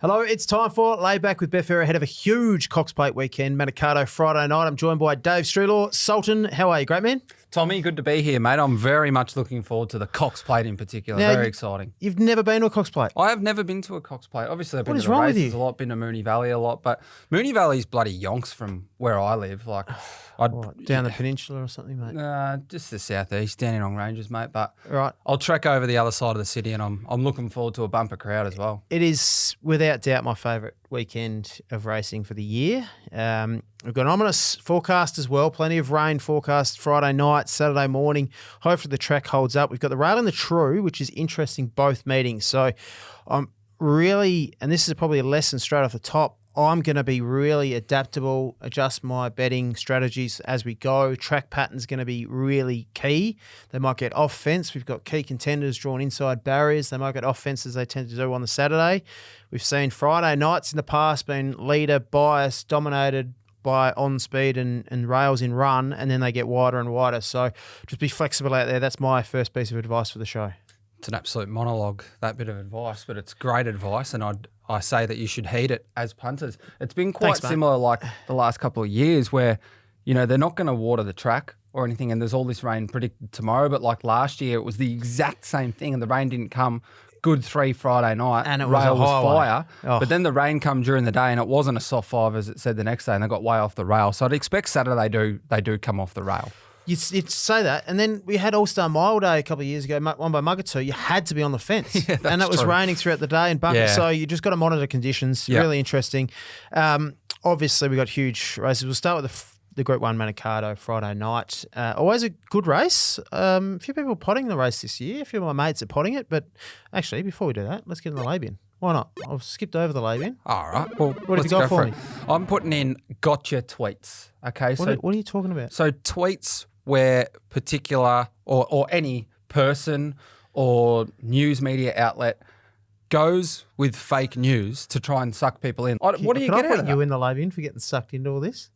Hello, it's time for Layback with Betfair ahead of a huge Cox Plate weekend, Manikato Friday night. I'm joined by Dave Strehlau. Sultan, how are you, great man? Tommy, good to be here, mate. I'm very much looking forward to the Cox Plate in particular. Now, very exciting. You've never been to a Cox Plate? I have never been to a Cox Plate. Obviously, I've been What to is the wrong with races you? a lot, been to Moonee Valley a lot, but Moonee Valley's bloody yonks from where I live. Like, Down the peninsula or something, mate? just the southeast, Dandenong Ranges, mate. But Right. I'll trek over the other side of the city, and I'm looking forward to a bumper crowd as well. It is, without doubt, my favourite weekend of racing for the year. We've got an ominous forecast as well. Plenty of rain forecast Friday night, Saturday morning. Hopefully the track holds up. We've got the rail and the true, which is interesting, both meetings. So I'm really, and this is probably a lesson straight off the top, I'm going to be really adaptable, adjust my betting strategies as we go. Track pattern's going to be really key. They might get off fence. We've got key contenders drawn inside barriers. They might get off fence as they tend to do on the Saturday. We've seen Friday nights in the past been leader bias, dominated by on speed and rails in run, and then they get wider and wider. So just be flexible out there. That's my first piece of advice for the show. It's an absolute monologue, that bit of advice, but it's great advice, and I say that you should heed it as punters. It's been quite similar like the last couple of years where, you know, they're not going to water the track or anything, and there's all this rain predicted tomorrow, but like last year it was the exact same thing, and the rain didn't come good 3 Friday night. And it was rail a was highway. fire, but then the rain come during the day, and it wasn't a soft 5 as it said the next day, and they got way off the rail. So I'd expect Saturday they do come off the rail. You'd say that, and then we had All-Star Mile Day a couple of years ago, won by Manikato. You had to be on the fence, and it was raining throughout the day and bumping. So you just got to monitor conditions. Yeah. Really interesting. Obviously, we got huge races. We'll start with the Group 1 Manikato Friday night. Always a good race. A few people potting the race this year. A few of my mates are potting it, but actually, before we do that, let's get in the lay bin. Why not? I've skipped over the lay bin. All right. Well, what have you got for me? I'm putting in gotcha tweets. Okay. What are you talking about? So tweets where particular or any person or news media outlet goes with fake news to try and suck people in. What do you get out of that? Can I put you in the lay bin for getting sucked into all this?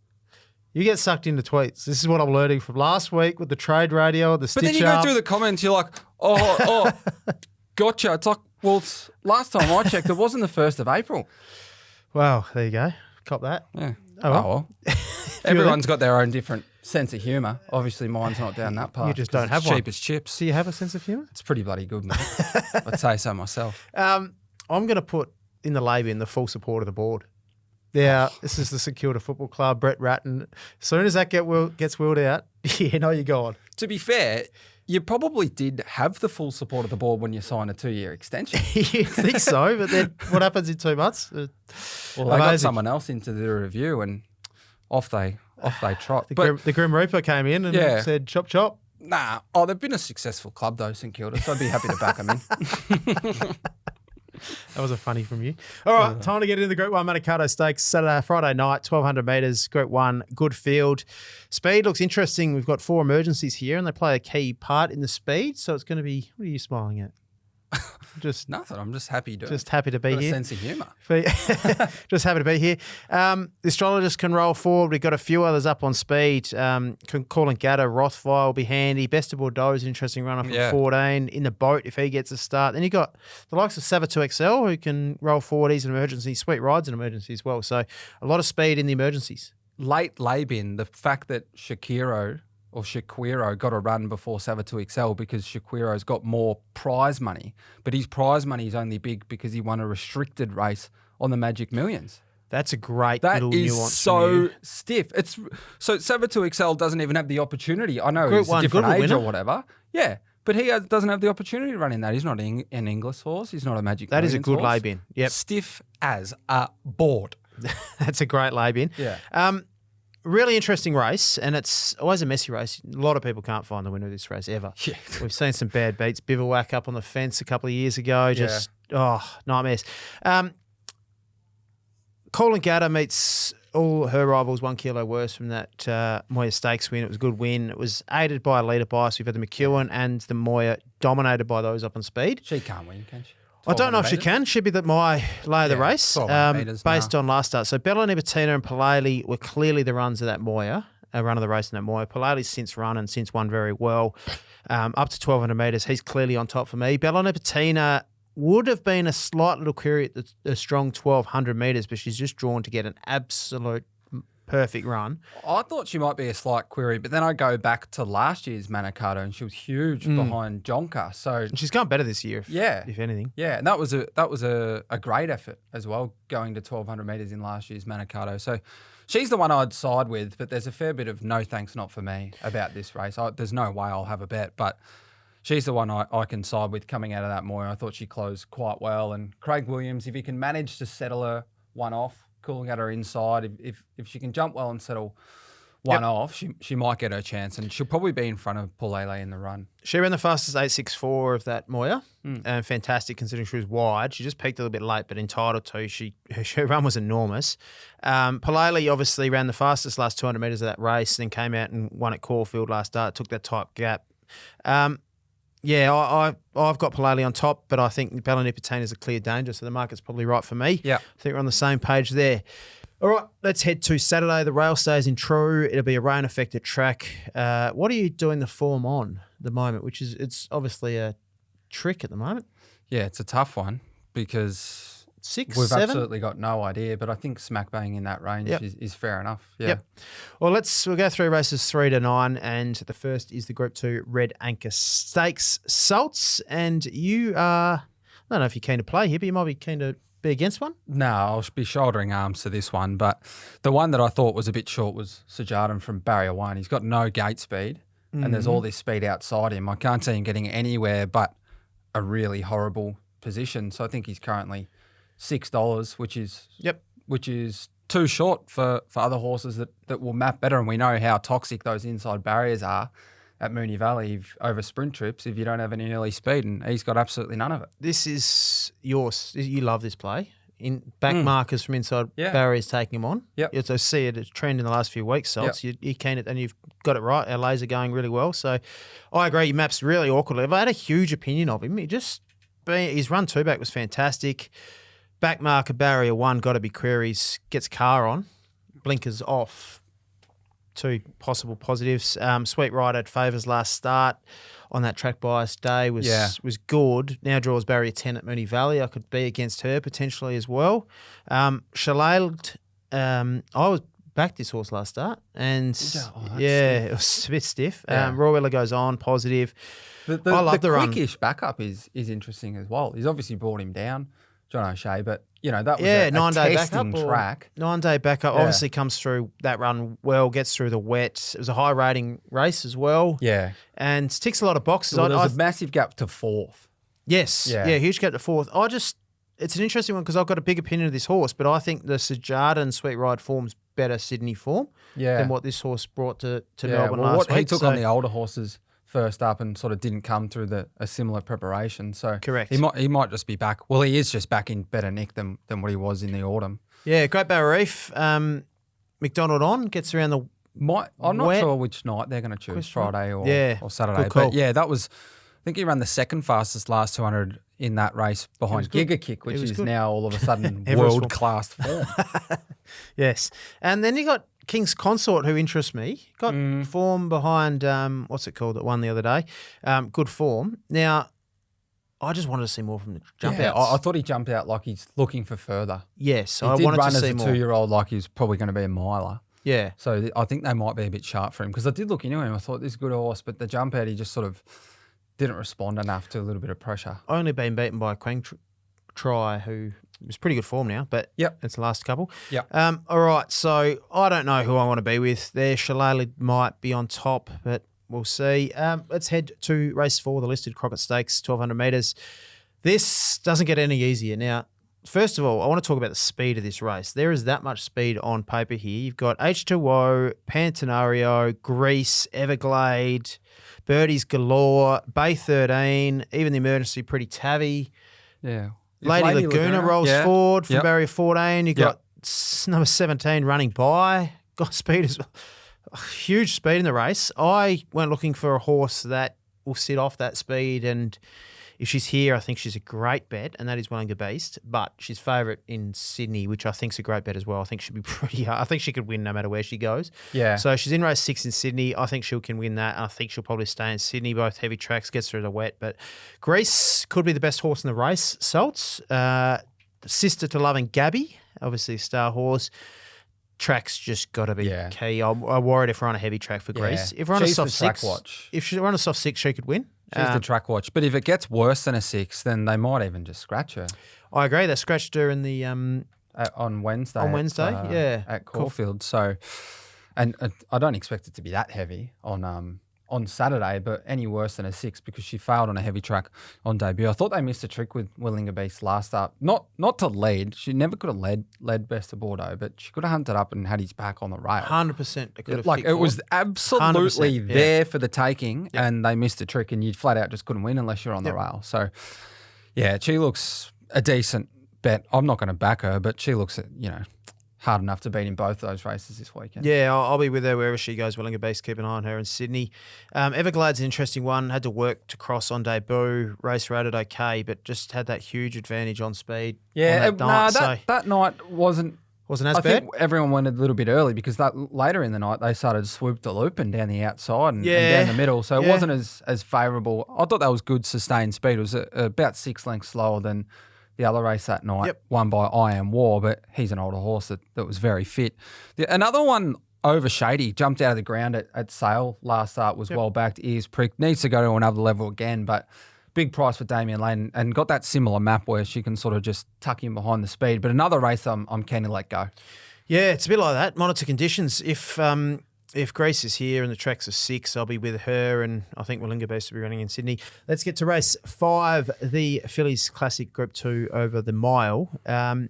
You get sucked into tweets. This is what I'm learning from last week with the trade radio, the stitch up. But then you go through the comments, you're like, oh, gotcha. It's like, well, last time I checked, it wasn't the 1st of April. Well, there you go. Cop that. Yeah. Oh, well. Everyone's got their own different sense of humour. Obviously, mine's not down that path. You just don't have one. Cheap as chips. Do you have a sense of humour? It's pretty bloody good, mate. I'd say so myself. I'm going to put in the lay bin the full support of the board. Yeah, this is the Security Football Club, Brett Ratton. As soon as that gets wheeled out, you know you're gone. To be fair, you probably did have the full support of the board when you signed a 2-year extension. You think so, but then what happens in 2 months? Well, they got someone else into the review and off they trot. The Grim Reaper came in and said, chop, chop. Nah. Oh, they've been a successful club, though, St Kilda, so I'd be happy to back them in. That was a funny from you. All right, time to get into the Group 1 Manikato Stakes. Friday night, 1,200 metres, Group 1, good field. Speed looks interesting. We've got 4 emergencies here, and they play a key part in the speed. So it's going to be, what are you smiling at? Just nothing. I'm just happy to be here. A sense of humour. Just happy to be here. The astrologist can roll forward. We've got a few others up on speed. Calling Gatta, Rothweil will be handy. Best of Bordeaux is an interesting runner from 14 in the boat if he gets a start. Then you've got the likes of Zaaki XL who can roll forward. He's an emergency. Sweet Ride's an emergency as well. So a lot of speed in the emergencies. Late lay-bin, the fact that Shaquiro got a run before Zaaki XL because Shaquiro's got more prize money, but his prize money is only big because he won a restricted race on the Magic Millions. That's a great little nuance. That is so stiff. So Zaaki XL doesn't even have the opportunity. I know Group he's a different age or whatever. Yeah, but he doesn't have the opportunity to run in that. He's not an English horse. He's not a Magic Millions horse. That is a good lay-bin. Yep. Stiff as a board. That's a great lay-bin. Yeah. Really interesting race, and it's always a messy race. A lot of people can't find the winner of this race ever. Yeah. We've seen some bad beats. Bivouac up on the fence a couple of years ago. Nightmares. Colin Gatta meets all her rivals 1 kilo worse from that Moya Stakes win. It was a good win. It was aided by a leader bias. We've had the McEwen and the Moya dominated by those up on speed. She can't win, can she? I don't know if she can. She'd be my lay of the race based on last start. So Bella Nipotina and Palele were clearly the runs of that Moya, run of the race in that Moya. Palele's since run and since won very well. Up to 1,200 metres, he's clearly on top for me. Bella Nipotina would have been a slight little query at the strong 1,200 metres, but she's just drawn to get an absolute perfect run. I thought she might be a slight query, but then I go back to last year's Manikato, and she was huge behind Jonker. So And she's gone better this year, if anything. Yeah, and that was a great effort as well, going to 1,200 metres in last year's Manikato. So she's the one I'd side with, but there's a fair bit of no thanks, not for me about this race. There's no way I'll have a bet, but she's the one I can side with coming out of that Moir. I thought she closed quite well. And Craig Williams, if he can manage to settle her one off, cooling at her inside, if she can jump well and settle one off, she might get her chance. And she'll probably be in front of Pulele in the run. She ran the fastest 8.64 of that Moir. And fantastic considering she was wide. She just peaked a little bit late, but entitled to. Her run was enormous. Pulele obviously ran the fastest last 200 metres of that race, then came out and won at Caulfield last start, took that tight gap. I've got Pulele on top, but I think Bellinipatina is a clear danger, so the market's probably right for me. Yeah. I think we're on the same page there. All right, let's head to Saturday. The rail stays in True. It'll be a rain-affected track. What are you doing the form on at the moment, it's obviously a trick at the moment? Yeah, it's a tough one because 6, we've 7? absolutely got no idea, but I think smack bang in that range is fair enough. Yeah. Yep. Well, we'll go through races 3 to 9, and the first is the Group 2 Red Anchor Stakes. Salts, and you are, I don't know if you're keen to play here, but you might be keen to be against one? No, I'll be shouldering arms to this one, but the one that I thought was a bit short was Sajardin from Barrier 1. He's got no gate speed, and there's all this speed outside him. I can't see him getting anywhere but a really horrible position, so I think he's currently $6, which is too short for other horses that will map better. And we know how toxic those inside barriers are at Moonee Valley over sprint trips if you don't have any early speed, and he's got absolutely none of it. This is yours. You love this play. In back markers from inside barriers taking him on. Yep. You see it a trend in the last few weeks, Salts. You keen it, and you've got it right. Our lays are going really well. So I agree. Your map's really awkward. I had a huge opinion of him. His run 2-back was fantastic. Back marker barrier 1, got to be queries, gets car on, blinkers off, 2 possible positives. Sweet Ride had favours last start on that track bias day, was good. Now draws barrier 10 at Moonee Valley. I could be against her potentially as well. Shillelagh, I was backed this horse last start, and it was a bit stiff. Roy Weller goes on, positive. I love the run. The quickish backup is interesting as well. He's obviously brought him down, John O'Shea, but that was a 9-day testing backup track. 9-day backup obviously comes through that run well, gets through the wet. It was a high rating race as well. Yeah. And ticks a lot of boxes. Well, there's a massive gap to 4th. Yes. Yeah, huge gap to 4th. It's an interesting one because I've got a big opinion of this horse, but I think the Sajardin Sweet Ride form's better Sydney form than what this horse brought to Melbourne last week. He took on the older horses first up and sort of didn't come through a similar preparation. So correct. He might just be back. Well, he is just back in better nick than what he was in the autumn. Yeah, Great Barrier Reef. McDonald on gets around the I'm not sure which night they're going to choose, Friday or Saturday. Good call. But that was, I think he ran the second fastest last 200 in that race behind Giga Kick, which is now all of a sudden world-class form. Yes. And then you got King's Consort, who interests me. Got form behind, what's it called, that won the other day. Good form. Now, I just wanted to see more from the jump outs. I thought he jumped out like he's looking for further. Yes, I wanted to see more. He did run as a 2-year-old like he was probably going to be a miler. Yeah. So I think they might be a bit sharp for him because I did look into him. I thought this is a good horse, but the jump out, he just sort of didn't respond enough to a little bit of pressure. Only been beaten by a Quang Try, who was pretty good form now, but it's the last couple. All right, so I don't know who I want to be with there. Shillelagh might be on top, but we'll see. Let's head to race 4, the listed Crockett Stakes, 1,200 metres. This doesn't get any easier. Now, first of all, I want to talk about the speed of this race. There is that much speed on paper here. You've got H2O, Pantenario, Grease, Everglade, Birdies galore, Bay 13, even the emergency pretty tavvy. Yeah. Lady Laguna rolls forward from barrier 14. You've got number 17 running by. Got speed as well. Huge speed in the race. I went looking for a horse that will sit off that speed and If she's here, I think she's a great bet, and that is Willinga Beast. But she's favourite in Sydney, which I think is a great bet as well. I think she'll be pretty hard. I think she could win no matter where she goes. Yeah. So she's in race 6 in Sydney. I think she can win that, and I think she'll probably stay in Sydney. Both heavy tracks, gets through the wet. But Grease could be the best horse in the race. Salts, sister to Loving Gabby, obviously a star horse. Track's just got to be key. I'm worried if we're on a heavy track for Greece. If we're on a soft 6, if we're on a soft 6, she could win. She's the track watch. But if it gets worse than a 6, then they might even just scratch her. I agree. They scratched her in the on Wednesday. At Caulfield. So, and I don't expect it to be that heavy on Saturday, but any worse than a 6 because she failed on a heavy track on debut. I thought they missed a trick with Willinga Beast last start. Not to lead. She never could have led Best of Bordeaux, but she could have hunted up and had his back on the rail. 100%. It was absolutely there for the taking, and they missed a trick, and you flat out just couldn't win unless you're on the rail. So, yeah, she looks a decent bet. I'm not going to back her, but she looks, hard enough to beat in both those races this weekend. Yeah, I'll be with her wherever she goes. Willinga Beast, keep an eye on her in Sydney. Everglade's an interesting one. Had to work to cross on debut. Race rated okay, but just had that huge advantage on speed. Yeah, that night wasn't as I bad. think everyone went a little bit early because later in the night they started swoop the loop and down the outside and down the middle. So it wasn't as favourable. I thought that was good sustained speed. It was about 6 lengths slower than the other race that night, won by I Am War, but he's an older horse that was very fit. Another one over Shady, jumped out of the ground at Sale last start, was well backed, ears pricked, needs to go to another level again, but big price for Damien Lane and got that similar map where she can sort of just tuck in behind the speed. But another race I'm keen to let go. Yeah, it's a bit like that. Monitor conditions. If Grace is here and the track's a 6, I'll be with her, and I think Willinga Beast will be running in Sydney. Let's get to race 5, the Phillies Classic Group 2 over the mile. I'm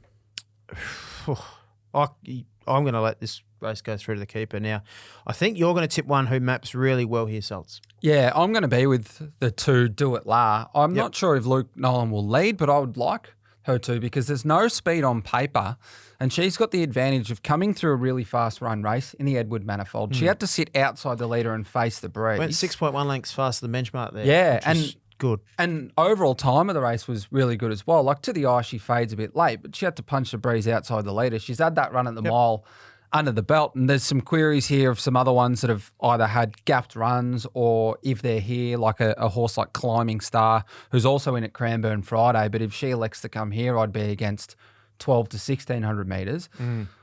going to let this race go through to the keeper now. I think you're going to tip one who maps really well here, Salts. Yeah, I'm going to be with the 2 Do It La. I'm not sure if Luke Nolan will lead, but I would like her to because there's no speed on paper. And she's got the advantage of coming through a really fast run race in the Edward Manifold. She had to sit outside the leader and face the breeze. Went 6.1 lengths faster than benchmark there. Yeah, and good. And overall time of the race was really good as well. Like to the eye, she fades a bit late, but she had to punch the breeze outside the leader. She's had that run at the mile under the belt. And there's some queries here of some other ones that have either had gapped runs or if they're here, like a horse like Climbing Star, who's also in at Cranbourne Friday. But if she elects to come here, I'd be against 12 to 1,600 metres.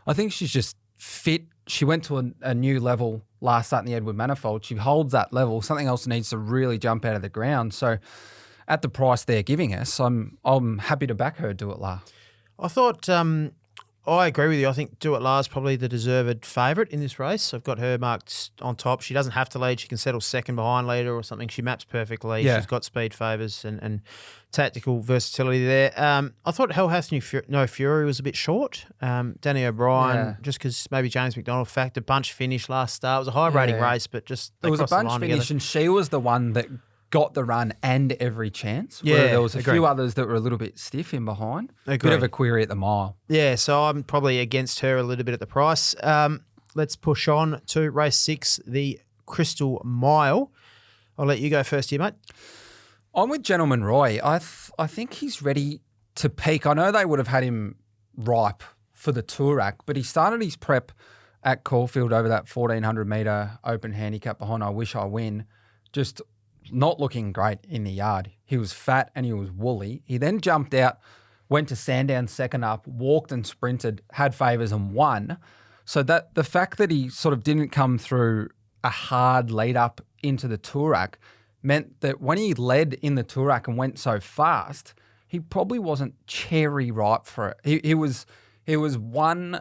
I think she's just fit. She went to a new level last start in the Edward Manifold. She holds that level. Something else needs to really jump out of the ground. So at the price they're giving us, I'm happy to back her, Do It La. I thought I agree with you. I think Do It La is probably the deserved favourite in this race. I've got her marked on top. She doesn't have to lead. She can settle second behind leader or something. She maps perfectly. She's got speed favours and tactical versatility there. I thought Hell Hath No Fury was a bit short. Danny O'Brien, just because maybe James McDonald factored bunch finish last start. It was a high rating race, but just it was a bunch finish, and she was the one that got the run and every chance. Yeah, there was a few others that were a little bit stiff in behind. Bit of a query at the mile. Yeah, so I'm probably against her a little bit at the price. Let's push on to race 6, the Crystal Mile. I'll let you go first here, mate. I'm with Gentleman Roy. I think he's ready to peak. I know they would have had him ripe for the Toorak, but he started his prep at Caulfield over that 1,400 metre open handicap behind I Wish I Win. Just not looking great in the yard. He was fat and he was woolly. He then jumped out, went to Sandown second up, walked and sprinted, had favours and won. So that the fact that he sort of didn't come through a hard lead up into the Toorak meant that when he led in the Toorak and went so fast, he probably wasn't cherry ripe for it. He was one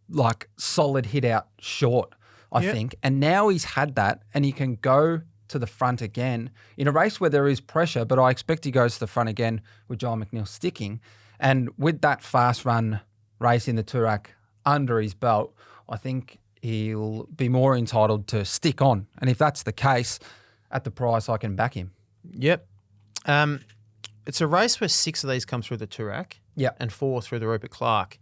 like solid hit out short, I think. And now he's had that and he can go to the front again in a race where there is pressure, but I expect he goes to the front again with John McNeil sticking. And with that fast run race in the Toorak under his belt, I think he'll be more entitled to stick on. And if that's the case, at the price, I can back him. Yep. It's a race where 6 of these come through the Toorak and 4 through the Rupert Clark.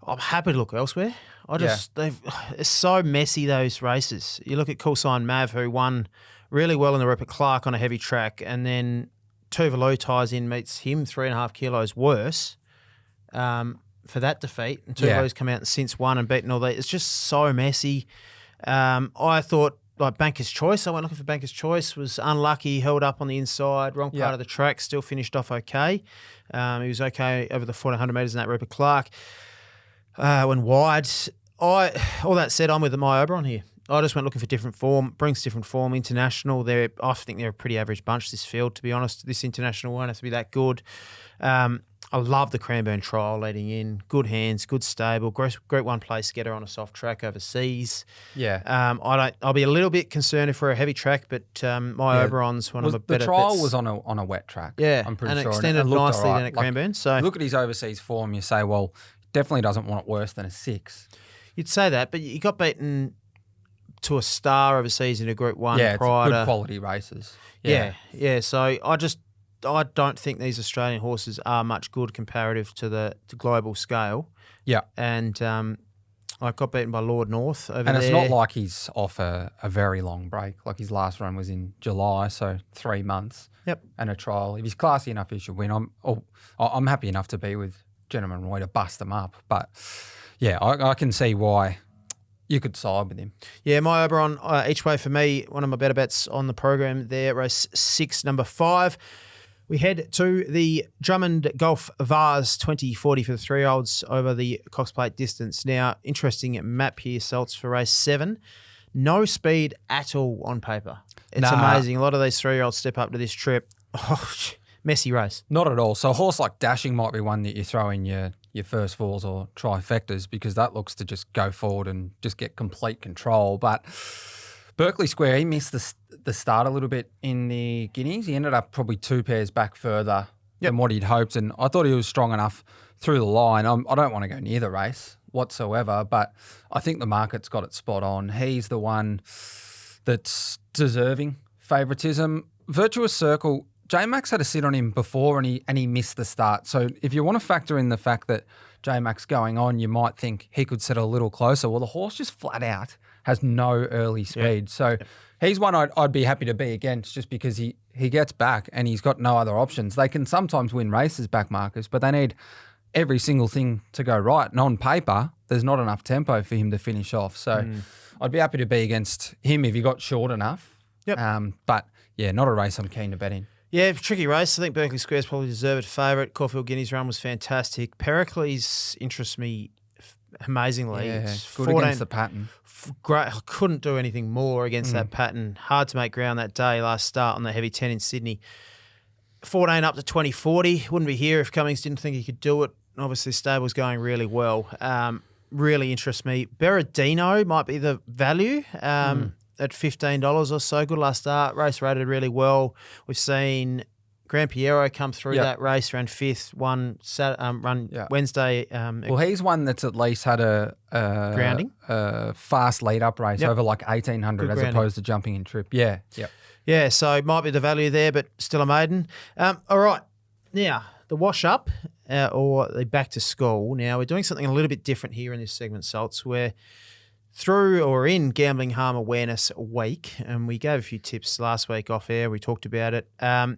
I'm happy to look elsewhere. It's so messy, those races. You look at Cool Sign Mav, who won really well in the Rupert Clark on a heavy track, and then Tuvalu ties in, meets him 3.5 kilos worse for that defeat. And Tuvalu's come out and since won and beaten all that. It's just so messy. I thought, like Banker's Choice, I went looking for Banker's Choice, was unlucky, held up on the inside, wrong part of the track, still finished off okay. He was okay over the 1,400 metres in that Rupert Clark. Went wide. All that said, I'm with my Oberon here. I just went looking for different form, brings different form, international. I think they're a pretty average bunch, this field, to be honest. This international won't have to be that good. I love the Cranbourne trial leading in. Good hands, good stable, great one place getter on a soft track overseas. Yeah. I'll be a little bit concerned if we're a heavy track, but my Oberon's one of my better The trial bets. was on a wet track. Yeah, I'm pretty and sure. Extended and it looked nicely all right. then at Cranbourne. So look at his overseas form. You say, well, definitely doesn't want it worse than a 6. you'd say that, but you got beaten to a star overseas in a Group 1 Yeah, prior it's good to quality races. Yeah. So I don't think these Australian horses are much good comparative to the global scale. Yeah. And I got beaten by Lord North over there. And it's not like he's off a very long break. Like his last run was in July, so 3 months. Yep. And a trial. If he's classy enough, he should win. I'm happy enough to be with Gentleman Roy to bust them up. But yeah, I can see why you could side with him. Yeah, my Oberon, each way for me, one of my better bets on the program there, race 6, number 5. We head to the Drummond Golf Vase 2040 for the 3-year-olds over the Cox Plate distance. Now, interesting map here, Salts, for race 7. No speed at all on paper. It's amazing. A lot of these 3-year-olds step up to this trip. Oh, messy race. Not at all. So a horse like Dashing might be one that you throw in your first fours or trifectas because that looks to just go forward and just get complete control. But Berkeley Square, he missed the start a little bit in the Guineas. He ended up probably 2 pairs back further than what he'd hoped. And I thought he was strong enough through the line. I don't want to go near the race whatsoever, but I think the market's got it spot on. He's the one that's deserving favouritism. Virtuous Circle, J-Max had a sit on him before and he missed the start. So if you want to factor in the fact that J-Max going on, you might think he could settle a little closer. Well, the horse just flat out has no early speed. So he's one I'd be happy to be against just because he gets back and he's got no other options. They can sometimes win races back, Marcus, but they need every single thing to go right. And on paper, there's not enough tempo for him to finish off. So I'd be happy to be against him if he got short enough. Yep. But yeah, not a race I'm keen to bet in. Yeah, tricky race. I think Berkeley Square's probably deserved favourite. Caulfield Guineas run was fantastic. Pericles interests me amazingly. Yeah, It's good against the pattern. Great. I couldn't do anything more against that pattern. Hard to make ground that day, last start on the heavy 10 in Sydney. 14 up to 2040. Wouldn't be here if Cummings didn't think he could do it. Obviously, stable's going really well. Really interests me. Berardino might be the value. At $15 or so. Good last start. Race rated really well. We've seen Gran Piero come through that race, ran 5th, run Wednesday. Well, he's one that's at least had a grounding, fast lead-up race over like 1,800 as opposed to jumping in trip. Yeah, yeah. So might be the value there, but still a maiden. All right, now the wash-up or the back to school. Now we're doing something a little bit different here in this segment, Salts, where through or in Gambling Harm Awareness Week, and we gave a few tips last week off air. We talked about it. Have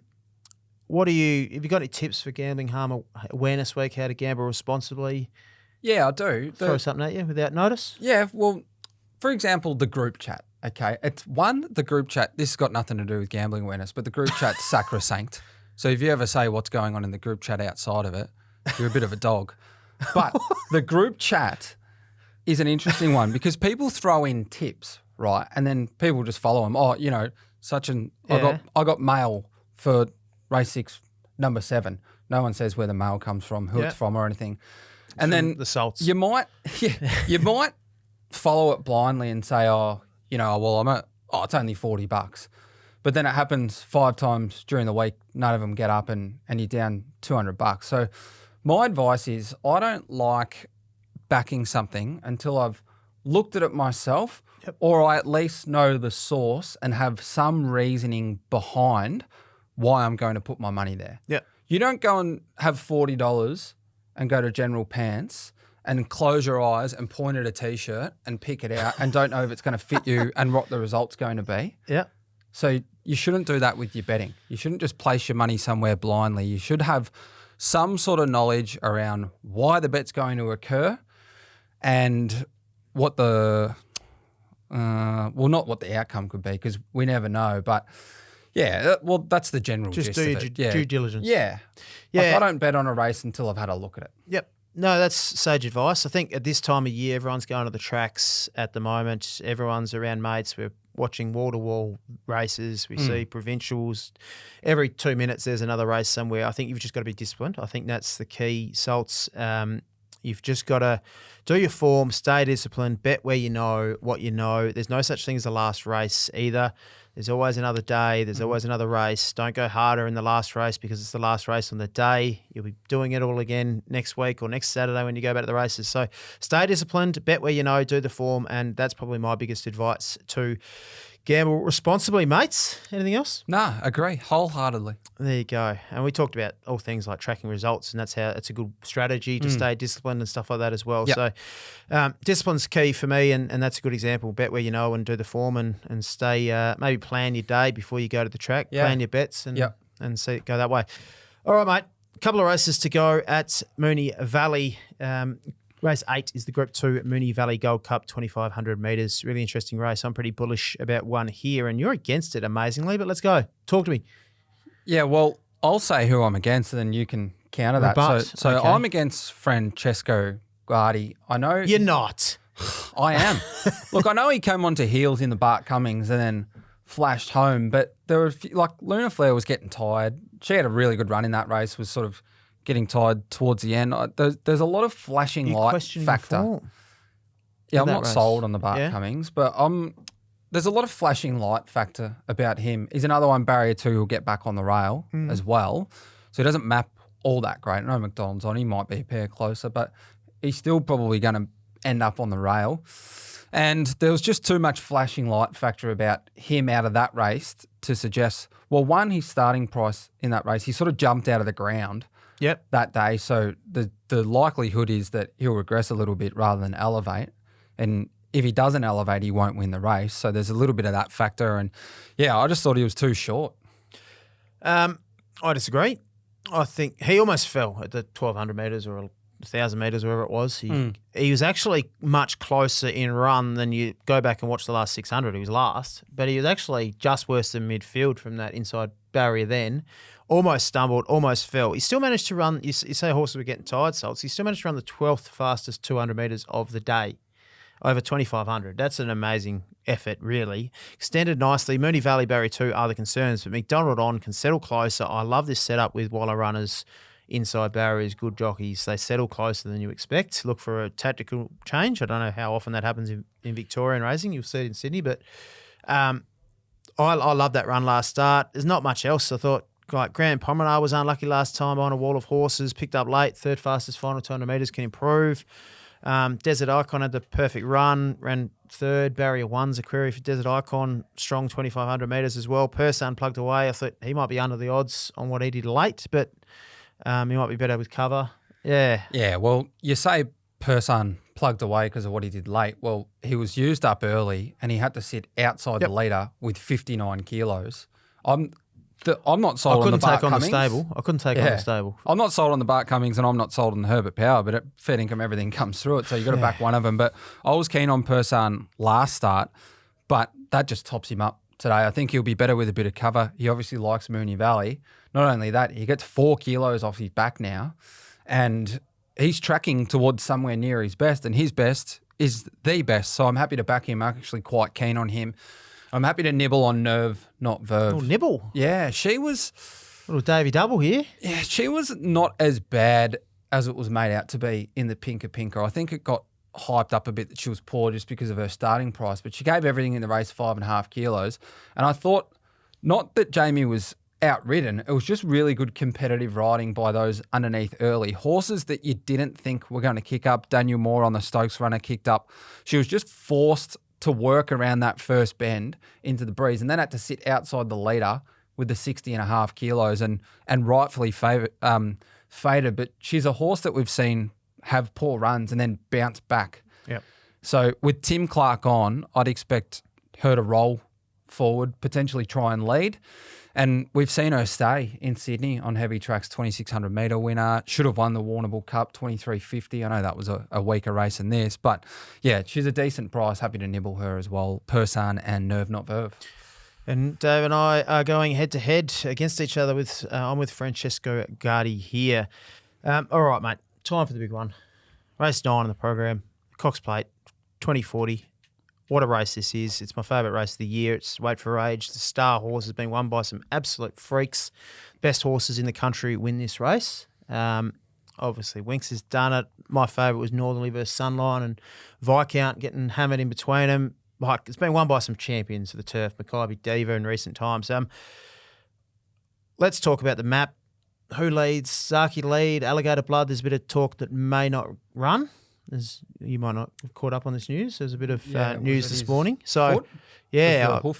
you got any tips for Gambling Harm Awareness Week? How to gamble responsibly? Yeah, I do. Throw something at you without notice? Yeah, well, for example, the group chat. Okay, it's the group chat. This has got nothing to do with gambling awareness, but the group chat's sacrosanct. So if you ever say what's going on in the group chat outside of it, you're a bit of a dog. But the group chat is an interesting one because people throw in tips, right? And then people just follow them. Oh, I got mail for race 6, number 7. No one says where the mail comes from, who it's from or anything. And then the Salts. You might follow it blindly and say, it's only $40. But then it happens 5 times during the week. None of them get up and you're down $200. So my advice is I don't like backing something until I've looked at it myself or I at least know the source and have some reasoning behind why I'm going to put my money there. Yeah. You don't go and have $40 and go to General Pants and close your eyes and point at a T-shirt and pick it out and don't know if it's going to fit you and what the result's going to be. Yeah. So you shouldn't do that with your betting. You shouldn't just place your money somewhere blindly. You should have some sort of knowledge around why the bet's going to occur and what the not what the outcome could be, because we never know. But yeah, well, that's the general Just gist do of your it. due diligence. Yeah. Like, I don't bet on a race until I've had a look at it. Yep. No, that's sage advice. I think at this time of year, everyone's going to the tracks at the moment. Everyone's around mates. We're watching wall-to-wall races. We see provincials. Every 2 minutes, there's another race somewhere. I think you've just got to be disciplined. I think that's the key, Salts. You've just got to do your form, stay disciplined, bet where you know, what you know. There's no such thing as the last race either. There's always another day. There's always another race. Don't go harder in the last race because it's the last race on the day. You'll be doing it all again next week or next Saturday when you go back to the races. So stay disciplined, bet where you know, do the form, and that's probably my biggest advice to gamble responsibly, mates. Anything else? No, agree wholeheartedly. There you go. And we talked about all things like tracking results, and that's how it's a good strategy to stay disciplined and stuff like that as well. Yep. So discipline's key for me, and that's a good example. Bet where you know and do the form and stay, maybe plan your day before you go to the track, plan your bets and see it go that way. All right, mate. A couple of races to go at Moonee Valley. Race 8 is the Group 2 Moonee Valley Gold Cup, 2,500 metres. Really interesting race. I'm pretty bullish about one here, and you're against it amazingly, but let's go. Talk to me. Yeah, well, I'll say who I'm against, and then you can counter that. So okay. I'm against Francesco Guardi. I know you're not. I am. Look, I know he came onto heels in the Bart Cummings and then flashed home, but there were a few, like Luna Flair was getting tired. She had a really good run in that race, was sort of getting tired towards the end. There's a lot of flashing light factor. Yeah, I'm not sold on the Bart Cummings, but there's a lot of flashing light factor about him. He's another one, barrier 2, who'll get back on the rail as well. So he doesn't map all that great. I know McDonald's on, he might be a pair closer, but he's still probably going to end up on the rail. And there was just too much flashing light factor about him out of that race to suggest, well, one, his starting price in that race, he sort of jumped out of the ground that day. So the likelihood is that he'll regress a little bit rather than elevate. And if he doesn't elevate, he won't win the race. So there's a little bit of that factor. And yeah, I just thought he was too short. I disagree. I think he almost fell at the 1,200 metres or 1,000 metres, wherever it was. He was actually much closer in run than you go back and watch the last 600. He was last, but he was actually just worse than midfield from that inside barrier then. Almost stumbled, almost fell. He still managed to run, you say horses were getting tired, Salts. He still managed to run the 12th fastest 200 metres of the day, over 2,500. That's an amazing effort, really. Extended nicely. Moonee Valley, barrier 2 are the concerns, but McDonald on can settle closer. I love this setup with Waller runners, inside barriers, good jockeys. They settle closer than you expect. Look for a tactical change. I don't know how often that happens in Victorian racing. You'll see it in Sydney, but I love that run last start. There's not much else. I thought, like, Grand Promenade was unlucky last time on a wall of horses, picked up late, third fastest final 200 metres, can improve. Desert Icon had the perfect run, ran third. Barrier 1's a query for Desert Icon, strong 2,500 metres as well. Person plugged away. I thought he might be under the odds on what he did late, but he might be better with cover. Yeah. Yeah, well, you say Person plugged away because of what he did late. Well, he was used up early and he had to sit outside the leader with 59 kilos. I'm not sold on the Bart Cummings. I couldn't take on the stable. I'm not sold on the Bart Cummings and I'm not sold on the Herbert Power, but at fair income, everything comes through it. So you've got to back one of them. But I was keen on Person last start, but that just tops him up today. I think he'll be better with a bit of cover. He obviously likes Moonee Valley. Not only that, he gets 4 kilos off his back now and he's tracking towards somewhere near his best, and his best is the best. So I'm happy to back him. I'm actually quite keen on him. I'm happy to nibble on Nerve, not Verve. Oh, nibble? Yeah, she was... Little Davey Double here. Yeah, she was not as bad as it was made out to be in the Pinker. I think it got hyped up a bit that she was poor just because of her starting price, but she gave everything in the race 5.5 kilos. And I thought, not that Jamie was outridden, it was just really good competitive riding by those underneath early. Horses that you didn't think were going to kick up. Daniel Moore on the Stokes runner kicked up. She was just forced to work around that first bend into the breeze and then had to sit outside the leader with the 60.5 kilos and rightfully faded. But she's a horse that we've seen have poor runs and then bounce back. Yep. So with Tim Clark on, I'd expect her to roll forward, potentially try and lead. And we've seen her stay in Sydney on heavy tracks, 2,600 metre winner. Should have won the Warrnambool Cup, 23.50. I know that was a weaker race than this. But, yeah, she's a decent price. Happy to nibble her as well. Persan and Nerve Not Verve. And Dave and I are going head-to-head against each other. I'm with Francesco Guardi here. All right, mate. Time for the big one. Race 9 in the program. Cox Plate, 2040. What a race this is. It's my favourite race of the year. It's Weight for Age. The star horse has been won by some absolute freaks. Best horses in the country win this race. Obviously, Winks has done it. My favourite was Northerly versus Sunline and Viscount getting hammered in between them. Like, it's been won by some champions of the turf, Mackay Diva in recent times. Let's talk about the map. Who leads? Zaaki lead. Alligator Blood. There's a bit of talk that may not run. You might not have caught up on this news. There's a bit of news this morning. So, yeah. What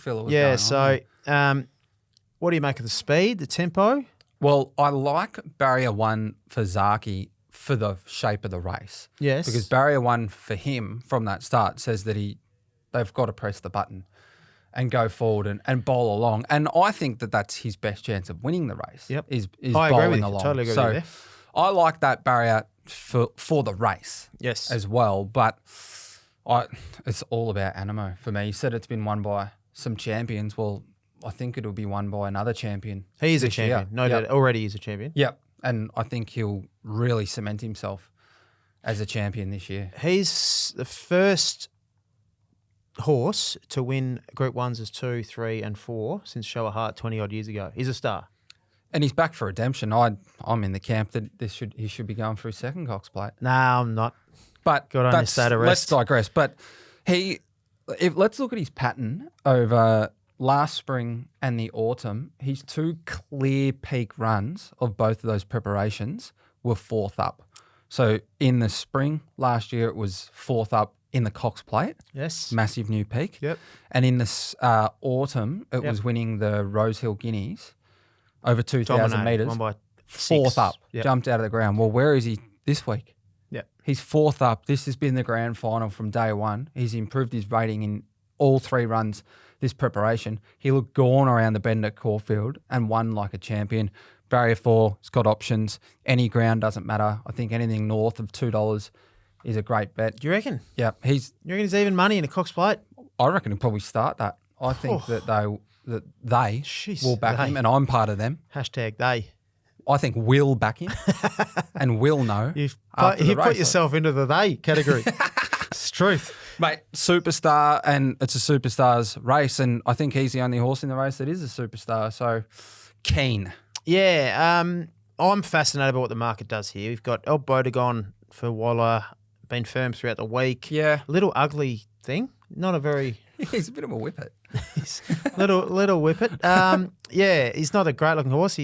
do you make of the speed, the tempo? Well, I like barrier 1 for Zaaki for the shape of the race. Yes. Because barrier 1 for him from that start says that they've got to press the button and go forward and bowl along. And I think that that's his best chance of winning the race. Yep. Is I bowling agree with you. along. Totally agree with you there. I like that barrier for the race. Yes. As well. But it's all about Anamoe for me. You said it's been won by some champions. Well, I think it'll be won by another champion. He is a champion. Year. No doubt. Already is a champion. Yep. And I think he'll really cement himself as a champion this year. He's the first horse to win Group 1s as 2, 3 and 4 since Showa Heart 20-odd years ago. He's a star. And he's back for redemption. I'm in the camp that he should be going for his second Cox Plate. No, I'm not. But Got on your state of rest. Let's digress. But let's look at his pattern over last spring and the autumn. His 2 clear peak runs of both of those preparations were 4th up. So in the spring last year, it was 4th up in the Cox Plate. Yes. Massive new peak. Yep. And in this autumn, it was winning the Rosehill Guineas over 2,000 metres. 4th up. Yep. Jumped out of the ground. Well, where is he this week? Yeah. He's 4th up. This has been the grand final from day one. He's improved his rating in all 3 runs this preparation. He looked gone around the bend at Caulfield and won like a champion. Barrier 4, it's got options. Any ground doesn't matter. I think anything north of $2 is a great bet. Do you reckon? Yeah. You reckon he's even money in a Cox Plate? I reckon he'll probably start that. I think that they will back him, and I'm part of them. #they. I think we'll back him and we'll know. You've put yourself into the they category. It's truth. Mate, superstar, and it's a superstar's race, and I think he's the only horse in the race that is a superstar, so keen. Yeah, I'm fascinated by what the market does here. We've got El Bodegon for Waller, been firm throughout the week. Yeah. Little ugly thing, not a very... He's a bit of a whippet. little whippet. Yeah, he's not a great-looking horse.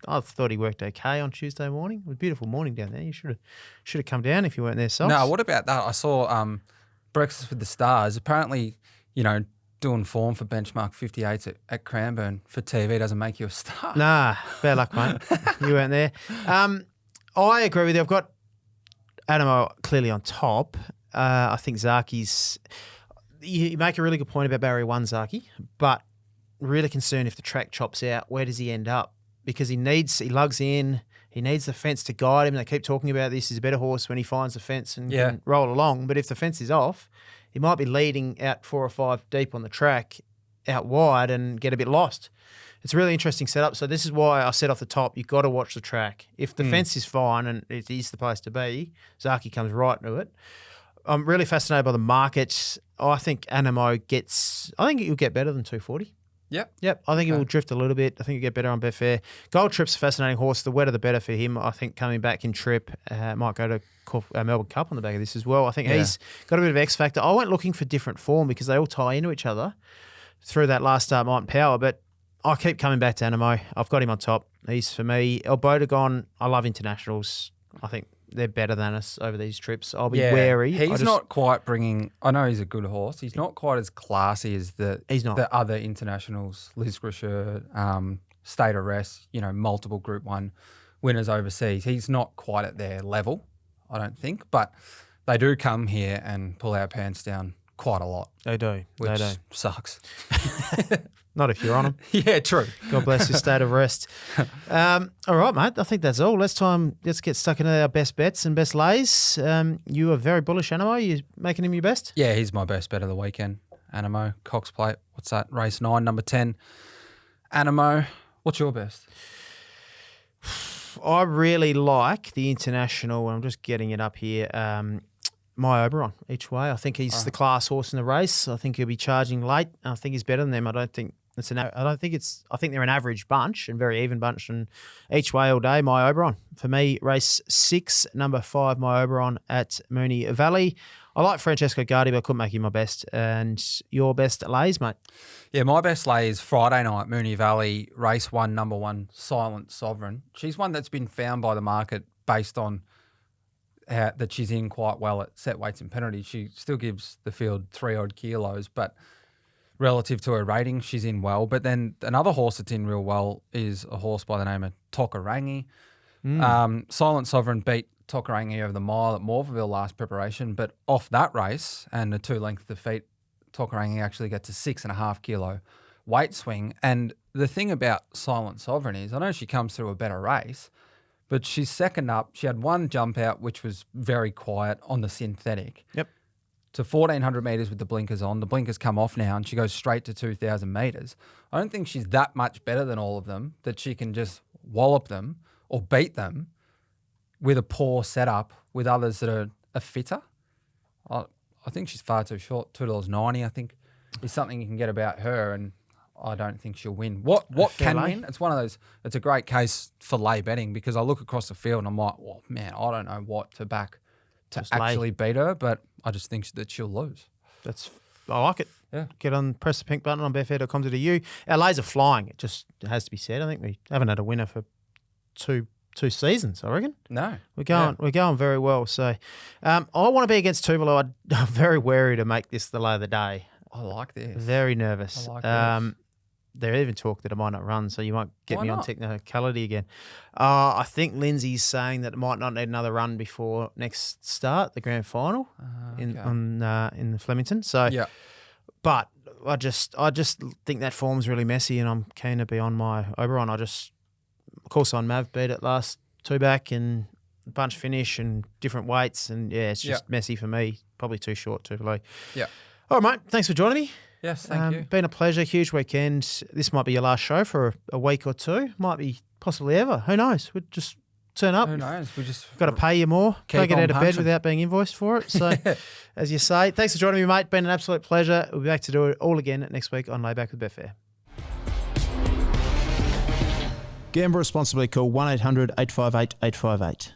I thought he worked okay on Tuesday morning. It was a beautiful morning down there. You should have come down if you weren't there, Sox. No, what about that? I saw Breakfast with the Stars. Apparently, doing form for benchmark 58s at Cranbourne for TV doesn't make you a star. Nah, bad luck, mate. You weren't there. I agree with you. I've got Anamoe clearly on top. I think Zaaki's... You make a really good point about barrier 1, Zaaki, but really concerned if the track chops out, where does he end up? Because he lugs in, he needs the fence to guide him. They keep talking about this. He's a better horse when he finds the fence and can roll along. But if the fence is off, he might be leading out 4 or 5 deep on the track out wide and get a bit lost. It's a really interesting setup. So this is why I said off the top, you've got to watch the track. If the fence is fine and it is the place to be, Zaaki comes right into it. I'm really fascinated by the market. I think Anamoe he'll get better than 240. Yep. I think he will drift a little bit. I think he'll get better on Betfair. Gold Trip's a fascinating horse. The wetter, the better for him. I think coming back in Trip might go to Melbourne Cup on the back of this as well. I think he's got a bit of X factor. I went looking for different form because they all tie into each other through that last start, Might and Power. But I keep coming back to Anamoe. I've got him on top. He's for me. El Bodegon, I love internationals. I think they're better than us over these trips. I'll be wary. He's not quite bringing... I know he's a good horse. He's not quite as classy as the other internationals. Liz Grasher, State of Rest, multiple Group 1 winners overseas. He's not quite at their level, I don't think. But they do come here and pull our pants down quite a lot. They do. Which they do. Sucks. Not if you're on them. Yeah, true. God bless your state of rest. All right, mate. I think that's all. Let's get stuck into our best bets and best lays. You are very bullish, Anamoe. You making him your best? Yeah, he's my best bet of the weekend. Anamoe, Cox Plate. What's that? Race 9, number 10. Anamoe, what's your best? I really like the international. I'm just getting it up here. My Oberon each way. I think he's the class horse in the race. I think he'll be charging late. I think he's better than them. I think they're an average bunch and very even bunch. And each way all day, my Oberon. For me, race 6, number 5, my Oberon at Moonee Valley. I like Francesco Guardi, but I couldn't make him my best. And your best lays, mate? Yeah, my best lay is Friday night, Moonee Valley, race 1, number 1, Silent Sovereign. She's one that's been found by the market based on that she's in quite well at set weights and penalties. She still gives the field 3-odd kilos, but relative to her rating, she's in well. But then another horse that's in real well is a horse by the name of Tokarangi. Silent Sovereign beat Tokarangi over the mile at Morphettville last preparation, but off that race and the 2-length defeat, Tokarangi actually gets a 6.5 kilo weight swing. And the thing about Silent Sovereign is, I know she comes through a better race, but she's second up. She had one jump out, which was very quiet on the synthetic. Yep. To 1,400 metres with the blinkers on. The blinkers come off now and she goes straight to 2,000 metres. I don't think she's that much better than all of them that she can just wallop them or beat them with a poor setup with others that are a fitter. I think she's far too short. $2.90, I think, is something you can get about her, and I don't think she'll win. What can win? It's one of those. It's a great case for lay betting because I look across the field and I'm like, well, man, I don't know what to back to just actually beat her, but I just think that she'll lose. I like it. Yeah. Press the pink button on betfair.com.au. Our lays are flying. It has to be said. I think we haven't had a winner for two seasons, I reckon. No. We're going very well. So I want to be against Tuvalo. I'm very wary to make this the lay of the day. I like this. Very nervous. I like this. There even talk that it might not run, so you might get me on technicality again. I think Lindsay's saying that it might not need another run before next start, the grand final in the Flemington. So, yeah. But I just think that form's really messy, and I'm keen to be on my Oberon. Of course, on Mav beat it last 2 back and bunch finish and different weights, and it's just messy for me. Probably too short, too low. Yeah. All right, mate. Thanks for joining me. Yes, thank you. Been a pleasure. Huge weekend. This might be your last show for a week or two. Might be possibly ever. Who knows? We'll just turn up. Who knows? We just got to pay you more. Can't get out of bed without being invoiced for it. So, as you say, thanks for joining me, mate. Been an absolute pleasure. We'll be back to do it all again next week on Layback with Betfair. Gamble responsibly. Call 1-800-858-858.